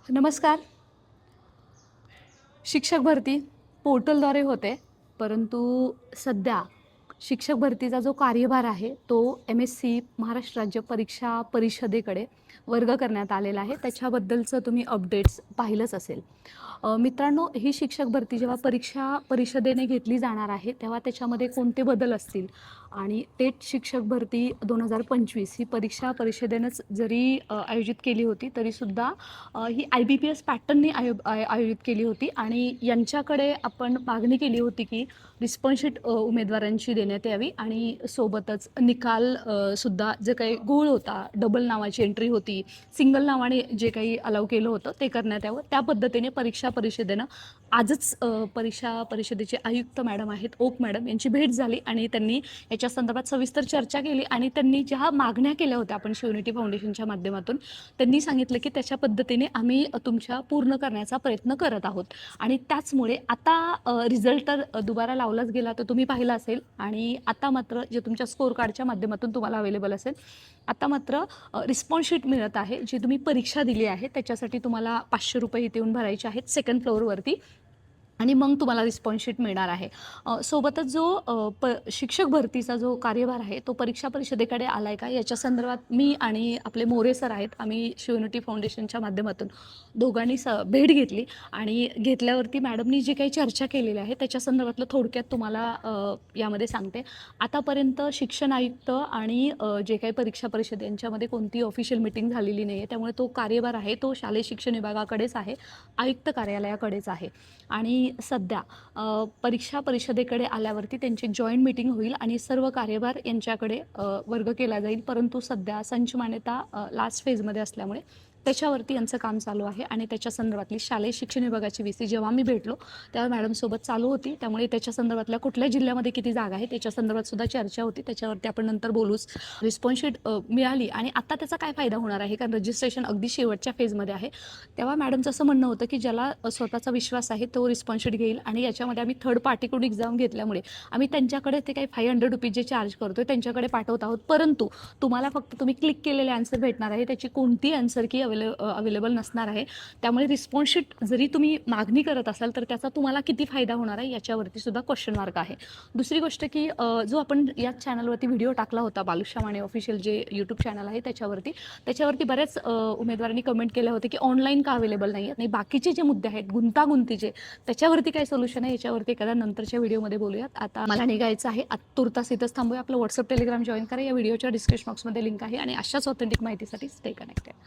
नमस्कार. शिक्षक भरती पोर्टलद्वारे होते, परंतु सध्या शिक्षक भरतीचा जो कार्यभार आहे, तो MSc महाराष्ट्र राज्य परीक्षा परिषदेकडे वर्ग करण्यात आलेला आहे. त्याच्याबद्दलचं तुम्ही अपडेट्स पाहिलंच असेल. मित्रांनो, ही शिक्षक भरती जेव्हा परीक्षा परिषदेने घेतली जाणार आहे, तेव्हा त्याच्यामध्ये कोणते बदल असतील आणि टेट शिक्षक भरती 2025 ही परीक्षा परिषदेनंच जरी आयोजित केली होती, तरीसुद्धा ही IBPS पॅटर्ननी आयोजित केली होती आणि यांच्याकडे आपण मागणी केली होती की रिस्पॉन्स शीट उमेदवारांची देण्यात यावी आणि सोबतच निकाल सुद्धा जे काही घोळ होता, डबल नावाची एंट्री होती, सिंगल नावाने जे काही अलाव केलं होतं ते करण्यात यावं. त्या पद्धतीने परीक्षा परिषदेनं आजच परीक्षा परिषदेचे आयुक्त मॅडम आहेत, ओक मॅडम यांची भेट झाली आणि त्यांनी याच्या संदर्भात सविस्तर चर्चा केली आणि त्यांनी ज्या मागण्या केल्या होत्या आपण शिवनिटी फाउंडेशनच्या माध्यमातून, त्यांनी सांगितलं की त्याच्या पद्धतीने आम्ही तुमच्या पूर्ण करण्याचा प्रयत्न करत आहोत. आणि त्याचमुळे आता रिझल्ट तर दुबारा लावलाच गेला, तर तुम्ही पाहिला असेल आणि आता मात्र जे तुमच्या स्कोर कार्डच्या माध्यमातून तुम्हाला अवेलेबल असेल, आता मात्र रिस्पॉन्स शीट मिळत आहे. जी तुम्ही परीक्षा दिली आहे त्याच्यासाठी तुम्हाला 500 रुपये इथे येऊन भरायचे आहेत सेकंड फ्लोअरवरती आणि मग तुम्हाला रिस्पॉन्स शीट मिळणार आहे. सोबतच जो शिक्षक भरतीचा जो कार्यभार आहे तो परीक्षा परिषदेकडे आला आहे का याच्या संदर्भात मी आणि आपले मोरे सर आहेत, आम्ही शिवनिटी फाउंडेशनच्या माध्यमातून दोघांनी भेट घेतली आणि घेतल्यावरती मॅडमनी जी काही चर्चा केलेली आहे त्याच्या संदर्भातलं थोडक्यात तुम्हाला यामध्ये सांगते. आतापर्यंत शिक्षण आयुक्त आणि जे काही परीक्षा परिषद यांच्यामध्ये कोणती ऑफिशियल मीटिंग झालेली नाही आहे, त्यामुळे तो कार्यभार आहे तो शालेय शिक्षण विभागाकडेच आहे, आयुक्त कार्यालयाकडेच आहे. आणि सध्या परीक्षा परिषदेकडे आल्यावरती त्यांची जॉईंट मीटिंग होईल आणि सर्व कार्यभार यांच्याकडे वर्ग केला जाईल. परंतु सध्या संच मान्यता लास्ट फेजमध्ये असल्यामुळे त्याच्यावरती यांचं काम चालू आहे आणि त्याच्या संदर्भातली शालेय शिक्षण विभागाची VC जेव्हा मी भेटलो तेव्हा मॅडमसोबत चालू होती, त्यामुळे त्याच्या संदर्भातल्या कुठल्या जिल्ह्यामध्ये किती जागा आहे त्याच्या संदर्भात सुद्धा चर्चा होती. त्याच्यावरती आपण नंतर बोलूच. रिस्पॉन्स शीट मिळाली आणि आता त्याचा काय फायदा होणार आहे, कारण रजिस्ट्रेशन अगदी शेवटच्या फेजमध्ये आहे. तेव्हा मॅडमचं असं म्हणणं होतं की ज्याला स्वतःचा विश्वास आहे तो रिस्पॉन्स शीट घेईल आणि याच्यामध्ये आम्ही थर्ड पार्टीकडून एक्झाम घेतल्यामुळे आम्ही त्यांच्याकडे ते काही 500 रुपीज जे चार्ज करतोय त्यांच्याकडे पाठवत आहोत. परंतु तुम्हाला फक्त तुम्ही क्लिक केलेले आन्सर भेटणार आहे, त्याची कोणती आन्सर की अवेलेबल नसणार आहे. त्यामुळे रिस्पॉन्स शीट जरी तुम्ही मागणी करत असाल तर त्याचा तुम्हाला किती फायदा होणार आहे याच्यावरती सुद्धा क्वेश्चन मार्क आहे. दुसरी गोष्ट की जो आपण या चॅनलवरती व्हिडिओ टाकला होता बालुशा माने ऑफिशियल जे यूट्यूब चॅनल आहे त्याच्यावरती बऱ्याच उमेदवारांनी कमेंट केले होते की ऑनलाईन का अवेलेबल नाही आहे आणि बाकीचे जे मुद्दे आहेत गुंतागुंतीचे त्याच्यावरती काय सोल्युशन आहे याच्यावरती एखाद्या नंतरच्या व्हिडिओमध्ये बोलूयात. आता मला निघायचं आहे, तुर्तास इथंच थांबूया. आपलं व्हॉट्सअप टेलिग्राम जॉईन करा, या व्हिडिओच्या डिस्क्रिप्शन बॉक्समध्ये लिंक आहे आणि अशाच ऑथेंटिक माहितीसाठी स्टे कनेक्टेड.